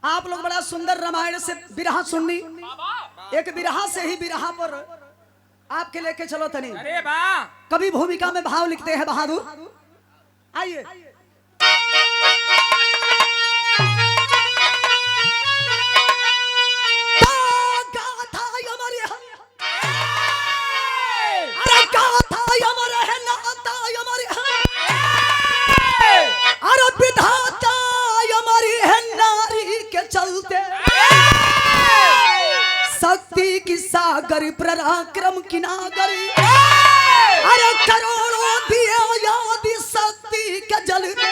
आप लोग बड़ा सुंदर रामायण से बिरहा सुननी। एक बिरहा से ही बिरहा पर आपके लेके चलो तनी। अरे वाह, कभी भूमिका में भाव लिखते हैं बहादुर। आइए शक्ति की सागर पराक्रम की नागर, अरे करोड़ों दिए याद शक्ति के जलते,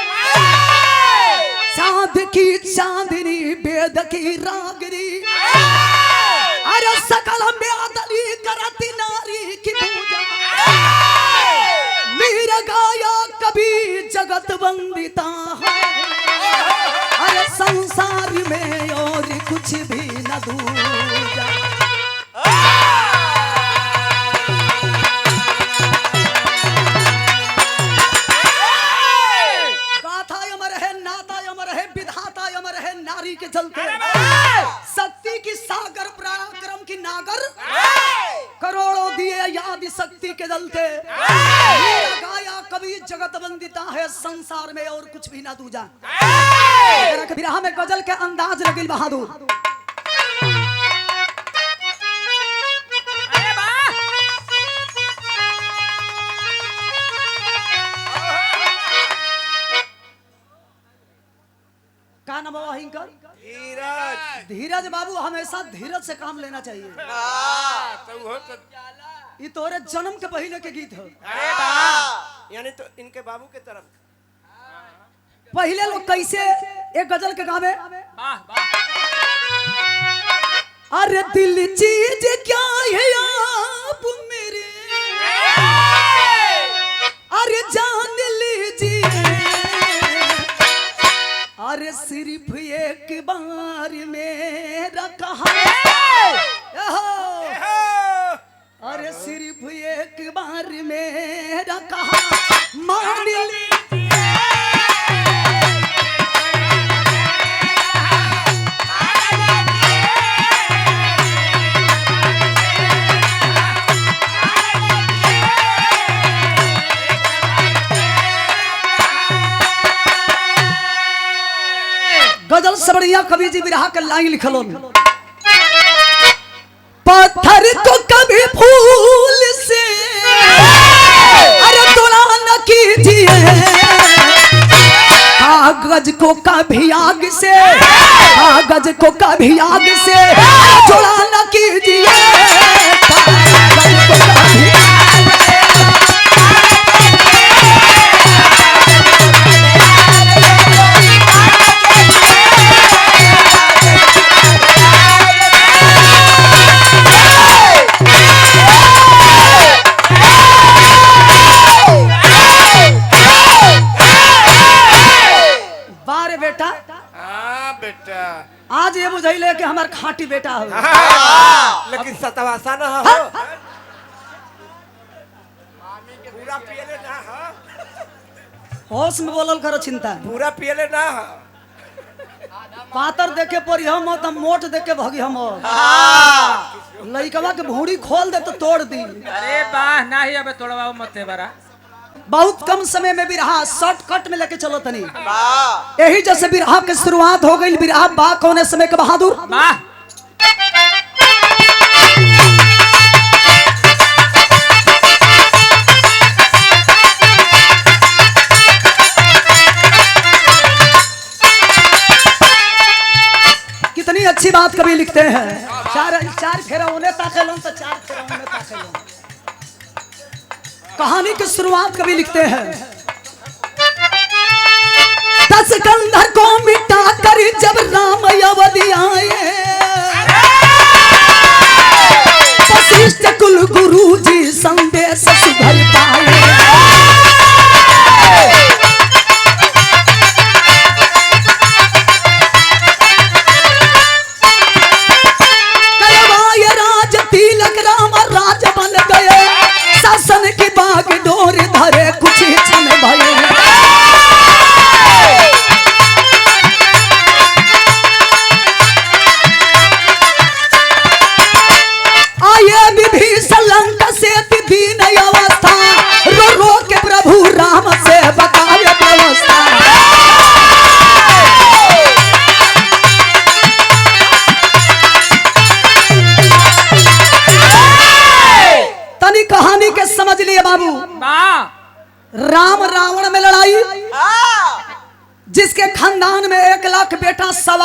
चांद की चांदनी वेद की रागरी, अरे सकल म्यादली करती नारी की पूजा, मीर गाया कभी जगत वंदिता है, अरे संसार में और कुछ भी न दूजा। गाथा अमर है, नाता अमर है, विधाता अमर है, नारी के चलते शक्ति की सागर पराक्रम की नागर, करोड़ों दिए याद शक्ति के जलते, गाया कभी जगत वंदिता है, संसार में और कुछ भी ना दूजा। बिरहा में गजल के अंदाज लगिल बहादुर। क्या नाम है इनका? धीरज। धीरज बाबू, हमेशा धीरज से काम लेना चाहिए। ये तोरे जन्म के पहले के गीत है। अरे वाह, यानी तो इनके बाबू के तरफ। पहले लोग कैसे एक गजल के गावे, वाह वाह, अरे दिल चीज क्या है आप मेरे, अरे जान लीजिए, अरे सिर्फ एक बार मेरा कहा, अरे सिर्फ एक बार मेरा कहा मान लीजिए। गजल से बढ़िया कवि जी बिरहा के लाइन लिखलो, पत्थर को कभी फूल से अरे तुलना न कीजिए, कागज को कभी आग से, कागज को कभी आग से तुलना न कीजिए, कागज को कभी बेटा, आज ये बुझाइले कि हमार खाटी बेटा हो, लेकिन सतवासा न हो, पूरा पियले ना हो, होश में बोलल करो, चिंता पूरा पियले ना हो, पातर देखे पड़ी हम तो मोट देखे भगी हम, लइकवा के भूड़ी खोल दे तो तोड़ दी। अरे वाह, नहीं अब तोड़वाओ मत बरा। बहुत कम समय में बिरहा शॉर्टकट में लेके चलो तनी, यही जैसे बिरहा की शुरुआत हो गई। बिरहा बा कौन समय के बहादुर, वाह, कितनी अच्छी बात कभी लिखते हैं। चार फेरा उन्हें ताकेलों तो चार फेरा उन्हें ताकेलों। कहानी की शुरुआत कभी लिखते हैं, 10 कंधर को मिटा कर जब राम अवधि आए, वशिष्ठ कुल गुरु जी संदेश सुधर पाए, करवाए राज तिलक, राम राज बन गए, शासन की बाग डोर धरे कुछ क्षण भये,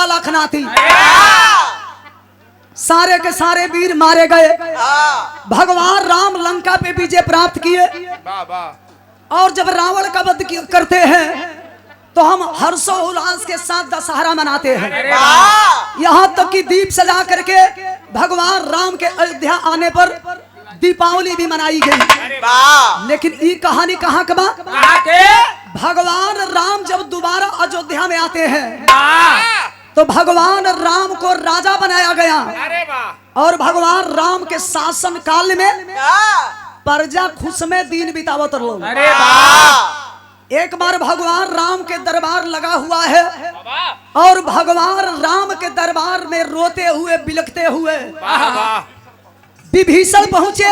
लाख नाती, सारे के सारे वीर मारे गए। भगवान राम लंका पे विजय प्राप्त किए वाह वाह। और जब रावण का वध करते हैं तो हम हर्षोल्लास के साथ दशहरा मनाते हैं। यहाँ तक कि दीप सजा करके भगवान राम के अयोध्या आने पर दीपावली भी मनाई गई। लेकिन ये कहानी कहाँ का बा? भगवान राम जब दोबारा अयोध्या में आते हैं तो भगवान राम को राजा बनाया गया। अरे वाह। और भगवान राम के शासन काल में प्रजा खुश में दिन बितावत रहो। अरे वाह। एक बार भगवान राम के दरबार लगा हुआ है और भगवान राम के दरबार में रोते हुए बिलखते हुए वाह वाह। विभीषण पहुंचे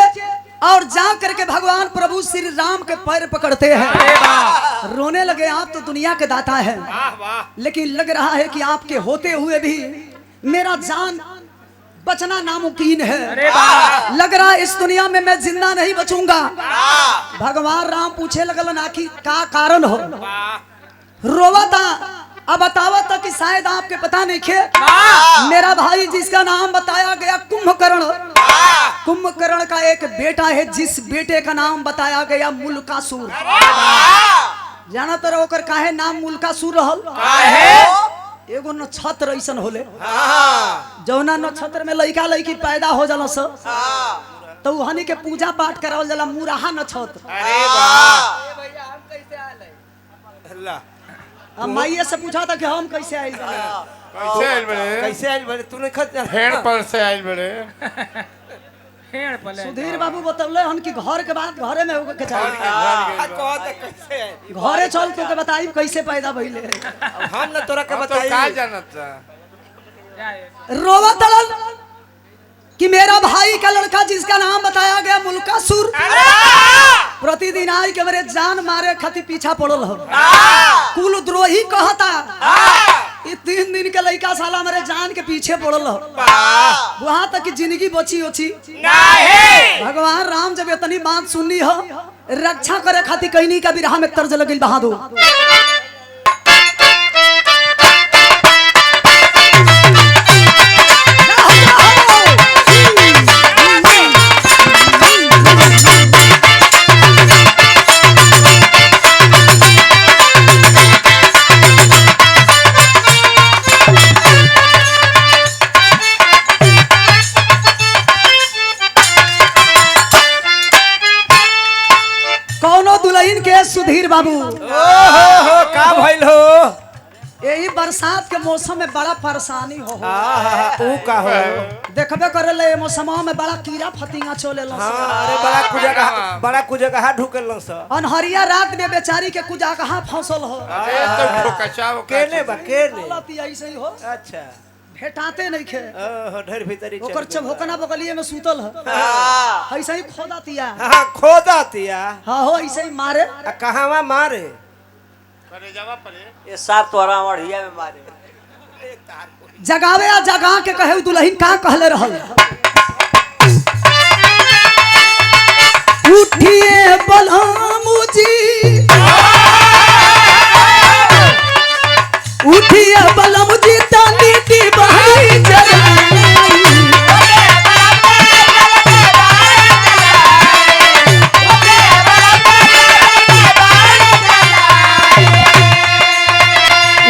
और जा करके भगवान प्रभु श्री राम के पैर पकड़ते हैं। रोने लगे, आप तो दुनिया के दाता हैं, वाह वाह। लेकिन लग रहा है कि आपके होते हुए भी मेरा जान बचना नामुमकिन है। लग रहा है इस दुनिया में मैं जिंदा नहीं बचूंगा। भगवान राम पूछे लगल ना कि का कारण हो? रोवा था। अब बतावा था कि शायद आपके पता नहीं खे, मेरा भाई जिसका नाम बताया गया कुंभकर्ण, कुंभकर्ण का एक बेटा है जिस बेटे का नाम बताया गया मुल्कासुर। जाना तो ओकर काहे नाम मुल्कासुर रहल? एगो नक्षत्र ऐसन होले जौना नक्षत्र में लड़का लड़की पैदा हो जाला सब तो वहानी के पूजा पाठ करावल जाला मुराहा नक्षत्र। अरे वाह। अल्लाह। माइये से पूछा था कि हम कैसे आए? कैसे आइल बड़े? कैसे आइल बड़े? तूने खत हेड पर से आइल बड़े। सुधीर बाबू बतौले हन कि घर के बाद घरे में होके के चाहिए। कैसे आइल? घरे चल तो के बताई कैसे पैदा भइले। हम न तोरा के तो बताई। का जानत? रोवा तड़ल कि मेरा भाई का लड़का जिसका नाम बताया गया मुल्कासुर प्रतिदिन आई के मेरे जान मारे खातिर पीछा पड़ल हो। कुल द्रोही कहता ये 3 दिन के लड़का साला मेरे जान के पीछे पड़ल हो। वहां तक कि जिंदगी बची ओची भगवान राम जब इतनी बात सुननी हो रक्षा करे खातिर कहनी का बिरहा में तर्ज लगिल बहादुर। दुल्हन के सुधीर बाबू हो का भइल हो? यही बरसात के मौसम में बड़ा परेशानी हो। तू का हो? देखबे करे मौसम में बड़ा कीड़ा फतिंगा चले। अरे बड़ा कुजगहा ढुकल स। अनहरिया रात में बेचारी के कुजगहा फंसल हो। अरे तो कचाव केने बा केने? ऐसे ही हो। अच्छा भेटाते नहीं खे। ढेर भीतरी चल। ओकर चभोकना बगलिए में सूतल है। ऐसे ही खोदातिया। हां खोदातिया। हां हो ऐसे ही मारे। कहां मारे? करे जावा परे। ये साफ तोरा मढ़िया में मारे। जगावे या जगा के कहे दुल्हन का कहले रहल। उठिए बलमुजी उठिए बलमुजी तानी दी बहरी जलाई।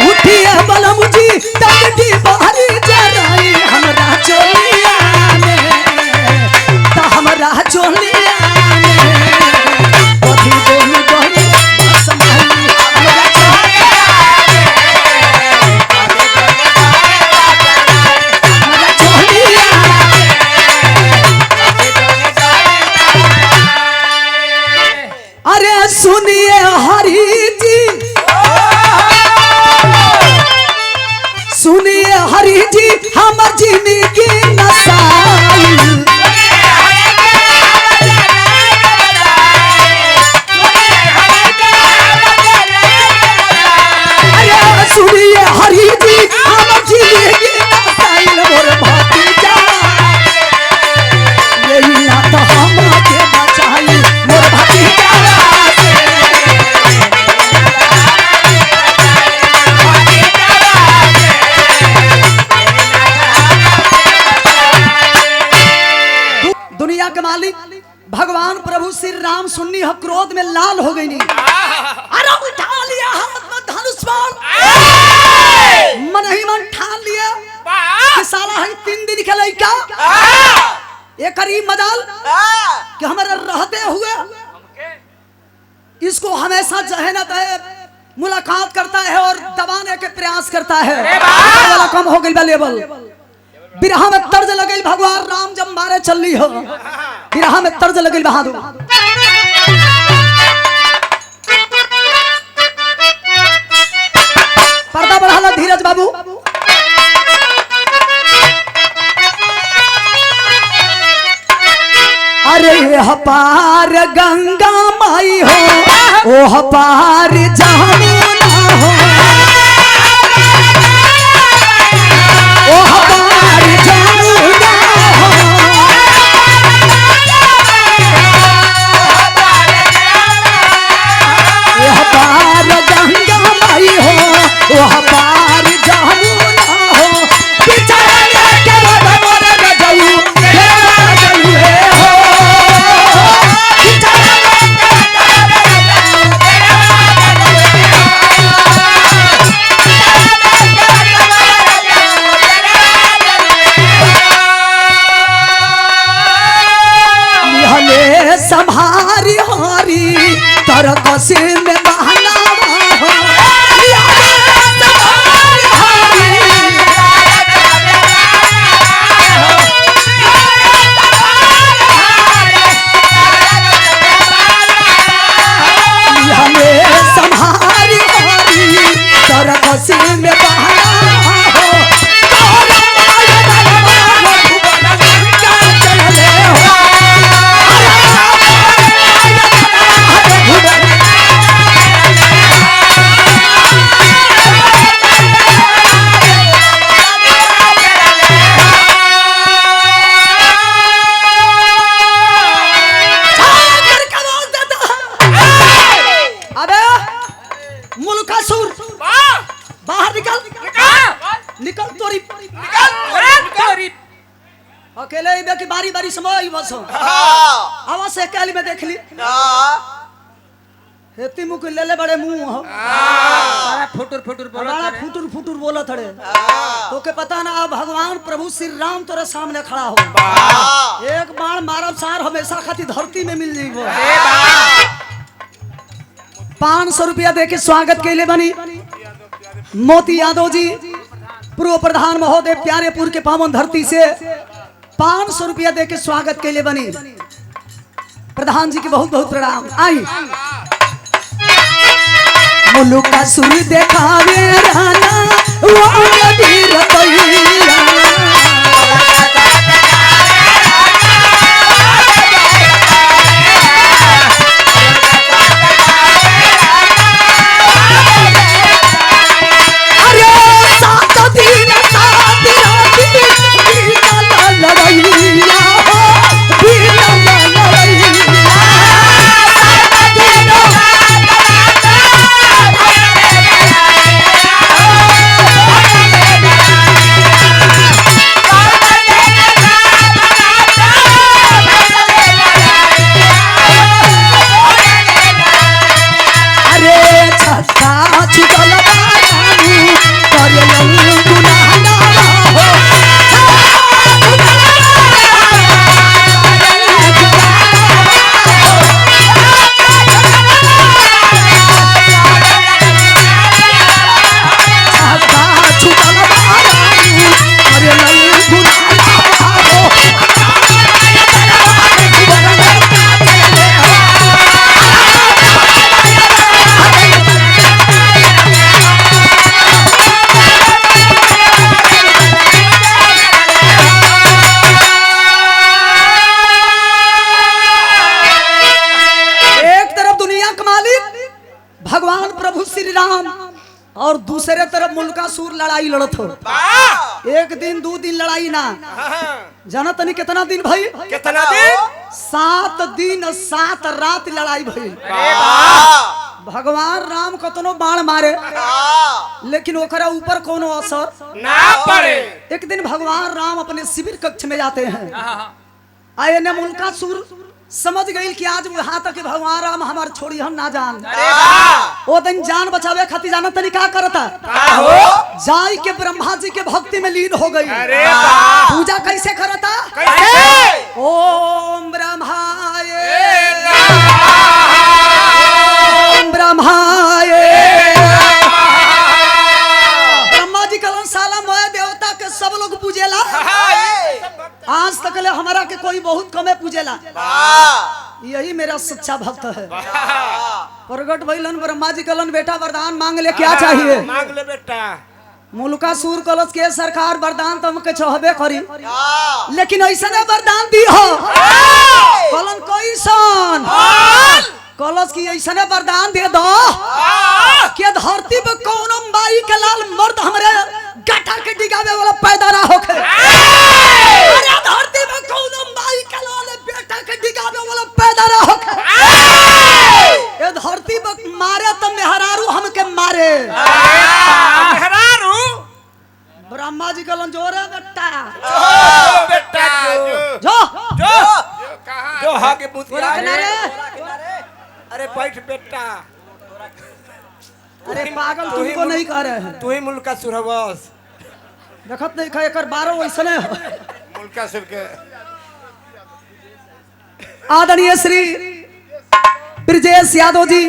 उठिए बलमुजी तानी दी बहरी जलाई। हमरा चोलिया में ता हमरा चोलिया में कथी दोनी बहरी संभाली। हमरा चोलिया अरे सुनिए हरि जी सुनिए हरि जी हमर जिंदगी नसाई। अरे सुनिए हरि जी हमर जिंदगी नसाई। मोर भतीजा यही ना तो हमरा के बचाई। मोर भतीजा नाम सुननी है क्रोध में लाल हो गई नहीं। अरे उठा लिया हाथ में धनुष बाण, मन ही मन ठान लिया कि साला है 3 दिन के लड़का ये करीब मजाल कि हमारे रहते हुए इसको हमेशा जहे न तहे मुलाकात करता है और दबाने के प्रयास करता है। वाला कम हो गई लेवल बिरहा में तर्ज लगे भगवान राम जब मारे चल हो बिरहा में तर्ज लगे बहादुर। पर्दा बढ़ा धीरज बाबू। अरे हपार गंगा माई हो ओ हपार जमुना हो ओ हपार जमुना हो ओ हपार गंगा माई हो ओ हपार जमुना हो बिचारे के मोर गजऊ संभारी हारी तर कसे में बहना हो हमें संभारी हारी तर कसे में बहना हो अकेले की बारी बारी समय बस आवाज से अकेले में देख ली हेती मुख ले ले बड़े मुंह हो सारा फुटुर फुटुर बोलत बड़ा रे। फुटुर फुटुर बोलत हड़े तो के पता ना अब भगवान प्रभु श्री राम तोरे सामने खड़ा हो एक बाण मारब सार हमेशा खातिर धरती में मिल जाइबो। 500 रुपया दे के स्वागत के लिए बनी मोती यादव जी पूर्व प्रधान महोदय प्यारेपुर के पावन धरती से 500 रुपया दे के स्वागत के लिए बनी। प्रधान जी के बहुत बहुत प्रणाम। आई मुल्क का सुर देखावे राना वो वीर तैया और दूसरे तरफ मुल्कासुर लड़ाई लड़त हो। एक दिन 2 दिन लड़ाई ना जाना तनी कितना दिन भाई कितना दिन 7 दिन 7 रात लड़ाई भई। भगवान राम कतनो बाण मारे लेकिन ओकरा ऊपर कोनो असर ना पड़े। एक दिन भगवान राम अपने शिविर कक्ष में जाते हैं। आए ने मुल्कासुर समझ गई कि आज वहां तक भगवान राम हमार छोड़ी हम ना जान। वो दिन जान बचावे खातिर जाना तनी का करता जाई के ब्रह्मा जी के भक्ति में लीन हो गई। पूजा कैसे करता? ओम ब्रह्माय ओम ब्रह्माय। ब्रह्मा जी कलन साला मोए देवता के सब लोग पूजेला। आज तक ले हमारा के कोई बहुत कमे पूजेला। यही मेरा सच्चा भक्त है। प्रगट भइलन ब्रह्मा जी कलन बेटा वरदान मांग ले, क्या चाहिए? मांग ले बेटा। मुल्कासुर कलश के सरकार वरदान तुमके चाहबे करी, लेकिन ऐसा वरदान दी हो कलन कैसन कलश की ऐसा वरदान दे दो कि धरती पे कौनो माई के लाल मर्द हमरे गठा के डिगावे वाला पैदा ना होखे। अरे धरती पे कौनो माई के लाल बेटा के डिगावे वाला पैदा ना होखे। ये धरती पे मारे तो मेहरारू हमके मारे। मेहरारू ब्रह्मा जी कलन जोरे बेटा बेटा जो जो कहाँ जो हाके पूछ तोरा किनारे। अरे बैठ बेटा। अरे पागल तुमको नहीं कह रहे हैं। तू ही मुल्का सुरबस देखत नहीं खा एकर 12 वैसने मुल्का सिर के आदरणीय श्री ब्रजेश यादव जी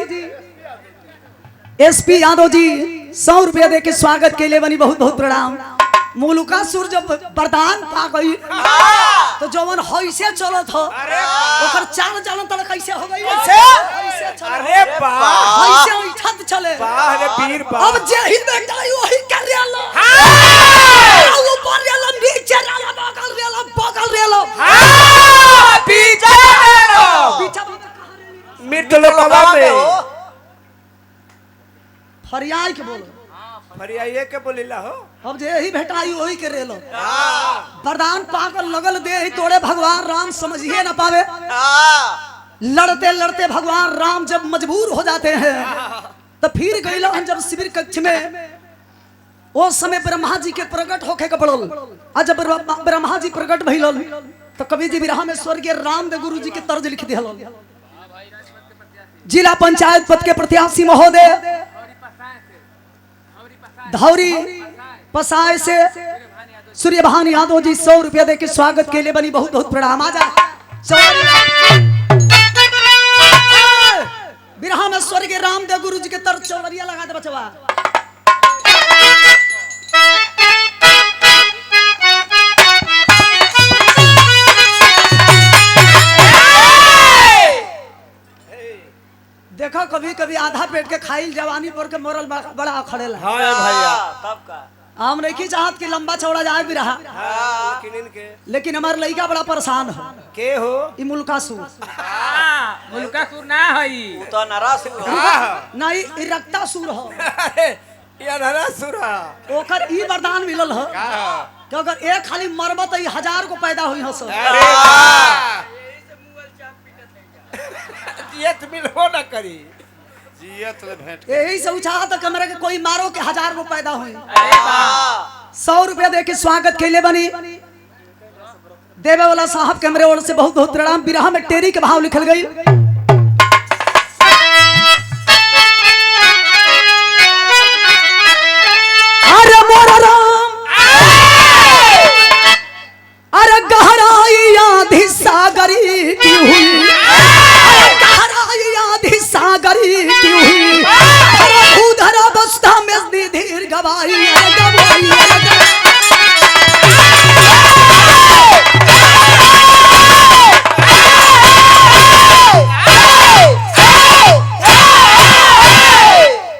एसपी यादव जी 100 रुपया दे के स्वागत के लिए बनी बहुत बहुत प्रणाम। मुल्कासुर जब वरदान पा गई तो जवन होइसे चलत हो ओकर चाल चलन तक कैसे हो गई? कैसे चले? अरे वाह कैसे उठत चले? वाह रे वीर वाह। अब जे ही बेटा वही कर रेलो। हां ऊपर रेलो नीचे रेलो बगल रेलो पीछे रेलो पीछे मिर्च लोकवा में फरियाल के बोलो फरियाइए के बोलिला हो। अब जे ही भेटाई वही के रेलो। वरदान पाकर लगल दे ही तोड़े भगवान राम समझिए न पावे। लड़ते लड़ते भगवान राम जब मजबूर हो जाते हैं तो फिर गईला जब शिविर कक्ष में उस समय ब्रह्मा जी के प्रकट होके के पड़ल। और जब ब्रह्मा जी प्रकट भइल तो कवि जी विरह में स्वर्गीय रामदेव गुरु जी के तर्ज लिख दिया। जिला पंचायत पद के प्रत्याशी महोदय धौरी पसाय से सूर्यभान यादव जी 100 रुपया दे के स्वागत के लिए बनी बहुत बहुत प्रणाम। आ जा बिरहा में स्वर्गीय रामदेव गुरु जी के तर चौरिया लगा दे बचवा। देखो कभी कभी आधा पेट के खाइल जवानी पर के मोरल बड़ा खड़ेला। हां भैया तब का हम नहीं चाहत कि लंबा चौड़ा जाए भी रहा। लेकिन हमारे लड़का बड़ा परेशान हो के हो ई मुल्कासुर। मुल्कासुर ना हई तो नरासुर नहीं ई रक्तासुर हो। ये नरासुर ओकर ई वरदान मिलल हो कि अगर एक खाली मरबत ई 1000 को पैदा हुई हो सो। जियत मिलबो न करी जियत ले भेंट यही से चाहत कमरे के कोई मारो के 1000 को पैदा हुई। 100 रुपया दे के स्वागत के लिए बनी देवे वाला साहब कैमरे ओर से बहुत बहुत प्रणाम। बिरहा में टेरी के भाव लिखल गई। अरे मोरा राम अरे गहराई आधी सागरी की हुई। गहराई आधी सागरी की हुई। अरे उधर अवस्था में धीर गवाई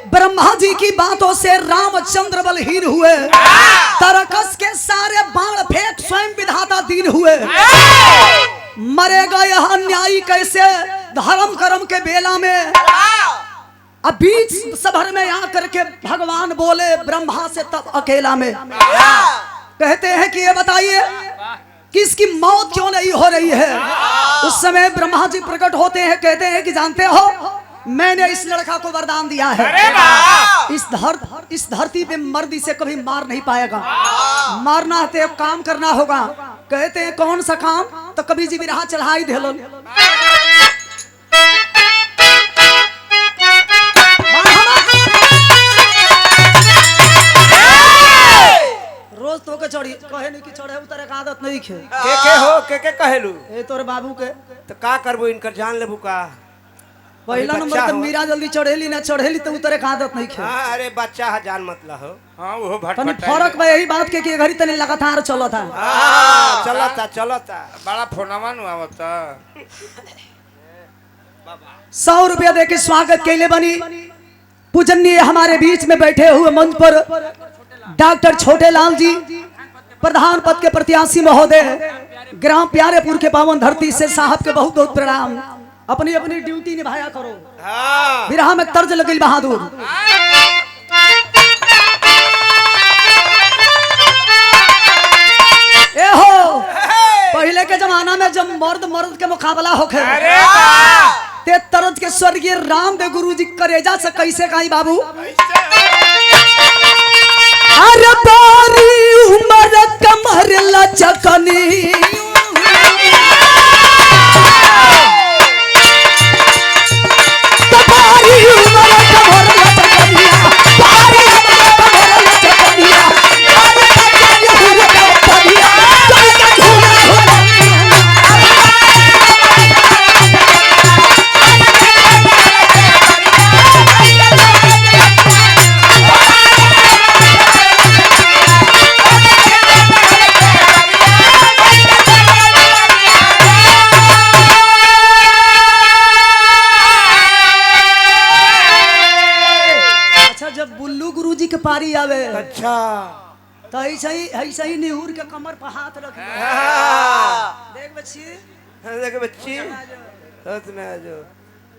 ब्रह्मा जी की बातों से रामचंद्र बलहीन हुए। तरकस के सारे बाण फेंक स्वयं विधाता दीन हुए। मरेगा यह अन्यायी कैसे धर्म कर्म के बेला में। अब बीच सभर में आकर के भगवान बोले ब्रह्मा से तब अकेला में। कहते हैं कि ये बताइए कि इसकी मौत क्यों नहीं हो रही है। उस समय ब्रह्मा जी प्रकट होते हैं, कहते हैं कि जानते हो मैंने इस लड़का को वरदान दिया है। इस धरती पे मर्द इसे कभी मार नहीं पाएगा। मारना है तो काम करना होगा। कहते हैं कौन सा काम? तो कभी जी भी रहा चढ़ाई दे कहे नहीं कि चढ़े उतरे का आदत नहीं खे के कहेलू ए तोरे बाबू के तो का करबो इनकर जान लेबू का पहला अभी नंबर बच्चा तो हो। मीरा जल्दी चढ़ेली ना चढ़ेली तो उतरे का आदत नहीं खे हाँ अरे बच्चा है जान मतलब हो हाँ वो तनी भटभट फर्क बा यही बात के कि घड़ी तनी लगातार चलत है चलता बड़ा फोनवा नु आवता 100 रुपया दे के स्वागत कैले बनी पूजनीय हमारे बीच में बैठे हुए मंच पर डॉक्टर छोटे लाल जी प्रधान पद के प्रत्याशी महोदय ग्राम प्यारेपुर के पावन धरती से साहब के बहुत बहुत प्रणाम अपनी अपनी ड्यूटी निभाया करो हाँ विरहा में तर्ज लगिल बहादुर ए हो पहले के जमाना में जब मर्द के मुकाबला होखे ते तरज के स्वर्गीय रामदेव गुरु जी करेजा से कैसे कहीं बाबू अरे बारी उमर कमर लचकनी बारी उमर कमर लचकनिया बारी उमर कमर लचकनिया अरे बच्चा हुआ बढ़िया चल के झूला के पारी आवे अच्छा तो ऐसे ही निहुर के कमर पर हाथ रख देख बच्ची देख बच्ची में आ जाओ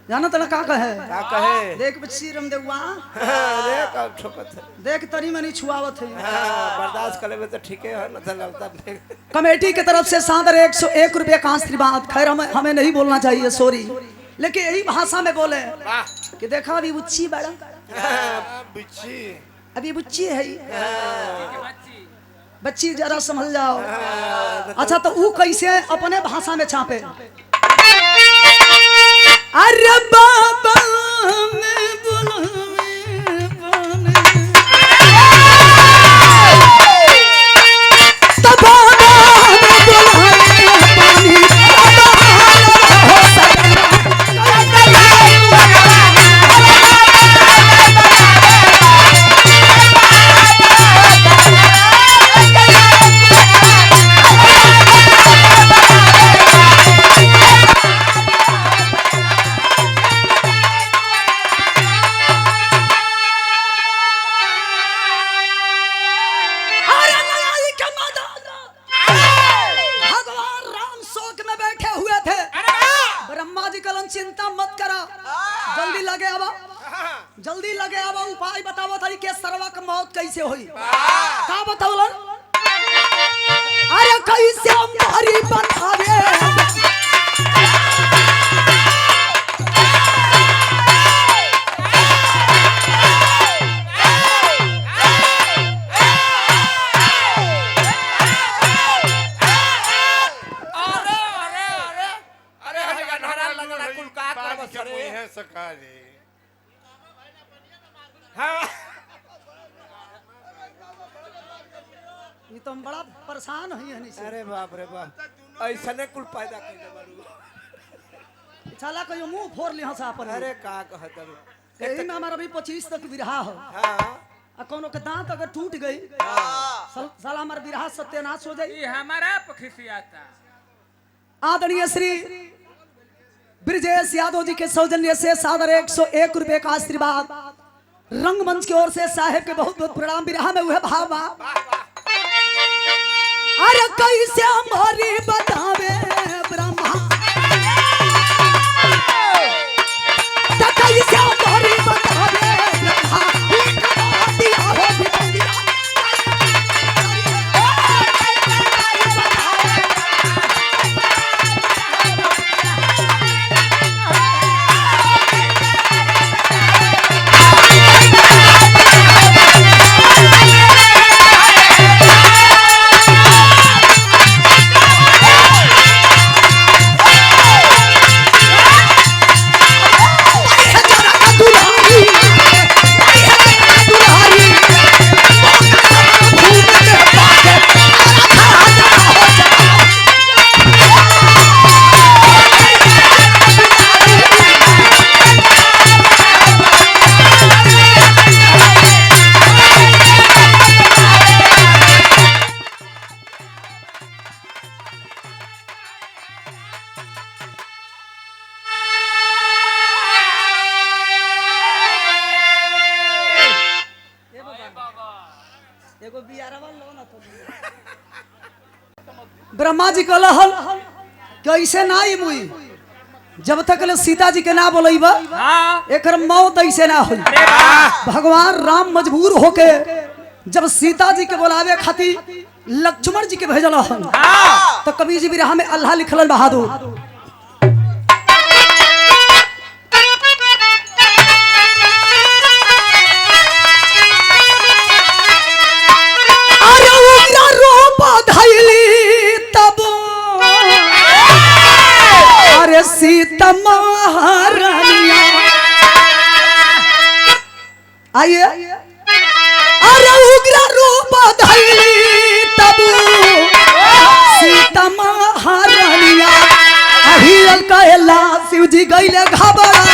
जाना तो का कहे का कहे देख बच्ची रामदेववा देख अब ठोकत है देख तरी मनी छुआवत है बर्दाश्त कर लेबे तो ठीक है न तो लगता कमेटी की तरफ से सादर 101 रुपये का आशीर्वाद। खैर हमें नहीं बोलना चाहिए सॉरी, लेकिन यही भाषा में बोले कि देखा अभी बुच्ची बड़ा बिच्छी अभी बुच्ची है बच्ची जरा समझ जाओ। अच्छा तो वो कैसे अपने भाषा में छापे अरे बाबा मैं चिंता मत करा, जल्दी लगे अब उपाय बताओ था के सरवा के मौत कैसे हुई का बताओ अरे कैसे हमारी बनावे ये तो हम बड़ा परेशान हुई है नहीं। अरे बाप रे बाप ऐसा ने कुल पैदा कर दे बारू चला कहियो मुंह फोड़ लिया सा पर अरे का कहत यही में हमारा भी 25 तक विरहा हो हां आ कोनो के दांत अगर टूट गई साला हमारा विरहा सत्यानाश हो जाए। ये हमारा पखिसियाता आदरणीय श्री ब्रिजेश यादव जी के सौजन्य से सादर 101 रुपए का आशीर्वाद रंगमंच की ओर से साहेब के बहुत बहुत प्रणाम। विरहा में हुए भावा अरे कैसे हमारी बतावे ब्रह्मा तो कैसे हमारी बतावे ब्रह्मा दिया हो दिया Yeah! ब्रह्मा जी कहल कैसे ना आई मुई जब तक ले सीता जी के ना बोलैबा हाँ एकर मौत ऐसे ना हुई। अरे वाह भगवान राम मजबूर होके जब सीता जी के बुलावे खातिर लक्ष्मण जी के भेजल हन हाँ तो कबीर जी बिरहा में अल्लाह लिखलन बहादुर अरे उग्र रूप धइली तब अरे सीता महारानिया आइए अरे उग्र रूप धइली तब सीता महारानिया अहिल कहला शिव जी गइले घबरा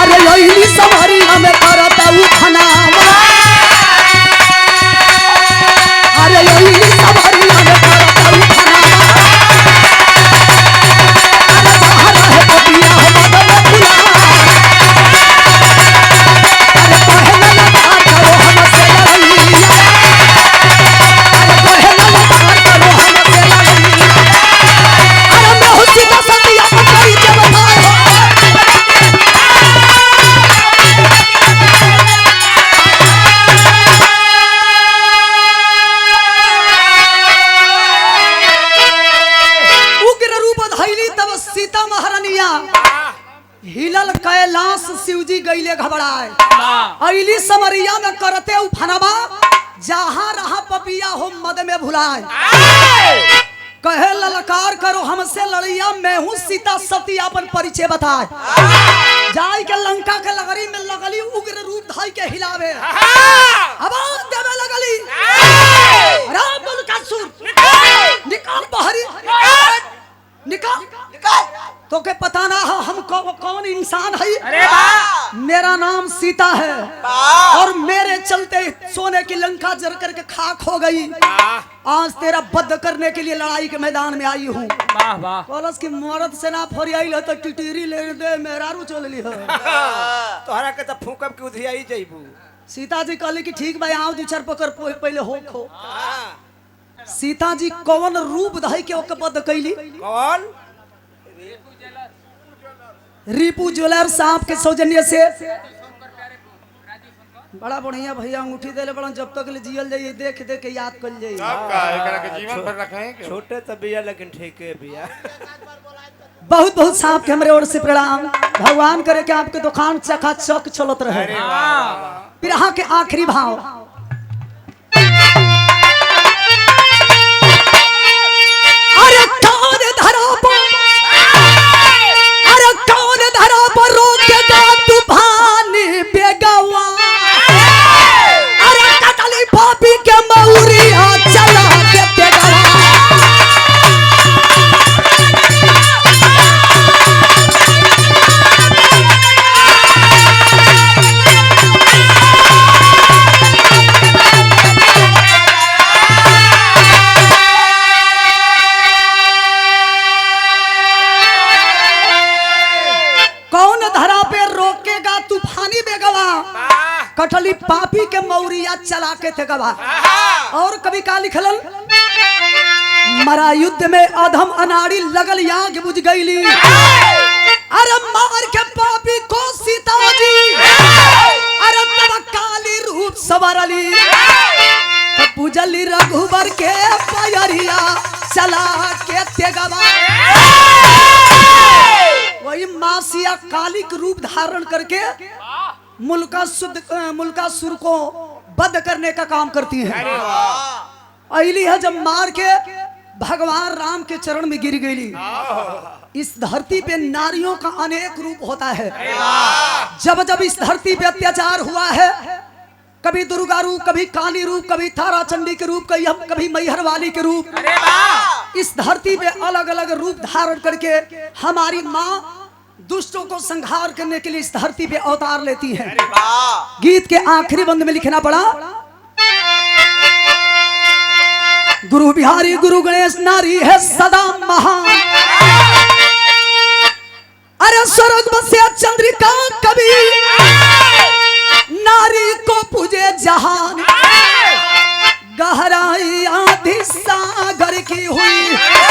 अरे यही सवारी हमें करता उठनावा अरे यही सवारी हमें करता उठनावा अरे बाहर है पपिया हो बदल फुला अरे कहने लगा करो हमसे लड़ैया अरे कहने लगा करो हमसे लड़ैया अरे मैं हुसी का सतिया पकड़ी के बताओ सीता महारानिया हिलल कैलाश शिवजी गईले घबराए अली समरिया में करते उफनवा जहां रहा पपिया हो मद में भुलाए कहे ललकार करो हमसे लड़ैया मैं हूँ सीता सती अपन परिचय बताए जाई के लंका के लगरी में लगली उग्र रूप धाई के हिलावे आवाज देवे लगली राम बलकासुर निकाल बहरी निकाल तो के पता ना है हम कौन इंसान है। अरे वाह मेरा नाम सीता है और मेरे चलते सोने की लंका जर करके खाक हो गई। आज तेरा बद करने के लिए लड़ाई के मैदान में आई हूँ। वाह वाह कॉलेज की मर्द से ना फोरी आई तो टिटिरी ले दे मेहरारू चल ली है तोहरा के त फूकब के उधियाई जइबू। सीता जी कहली कि ठीक भाई आओ दू चार पकड़ पहले हो खो। सीता जी कौन रूप धई के ओके बद कैली? कौन? रिपू ज्वेलर साहब के सौजन्य से बड़ा बढ़िया भैया अंगूठी देले बड़ा जब तक ले जियल जाइए देख देख के याद कर जाइए सबका एकरा के जीवन भर रखें के छोटे त बिया लेकिन ठीक है बिया। बहुत बहुत साहब के हमरे ओर से प्रणाम। भगवान करे कि आपके दुकान चकाचक चलत रहे। फिर यहाँ के आखिरी भाव अरे कौन धरा पर अरे कौन धरा पर रोकेगा तूफान बेगवा अरे कतली पापी के मौरिया चला के तेगवा कटली पापी के मौरिया चला के थे गवा। और कभी का लिखलन मरा युद्ध में अधम अनाड़ी लगल आग बुझ गईली अरे मार के पापी को सीता जी अरे तब काली रूप सवारली पूजली रघुबर के पैरिया चला के थे गवा। वही मासिया काली के रूप धारण करके मुल्कासुर को बद करने का काम करती है। अली है जब मार के भगवान राम के चरण में गिर गई। इस धरती पे नारियों का अनेक रूप होता है। जब जब इस धरती पे अत्याचार हुआ है कभी दुर्गा रूप कभी काली रूप कभी तारा चंडी के रूप कभी मैहर वाली के रूप इस धरती पे अलग अलग रूप धारण करके हमारी माँ दुष्टों को संहार करने के लिए इस धरती पे अवतार लेती है। गीत के आखिरी बंद में लिखना पड़ा गुरु बिहारी गुरु गणेश नारी है सदा महान अरे स्वर्ग बसे चंद्रिका कभी नारी को पूजे जहान सागर की हुई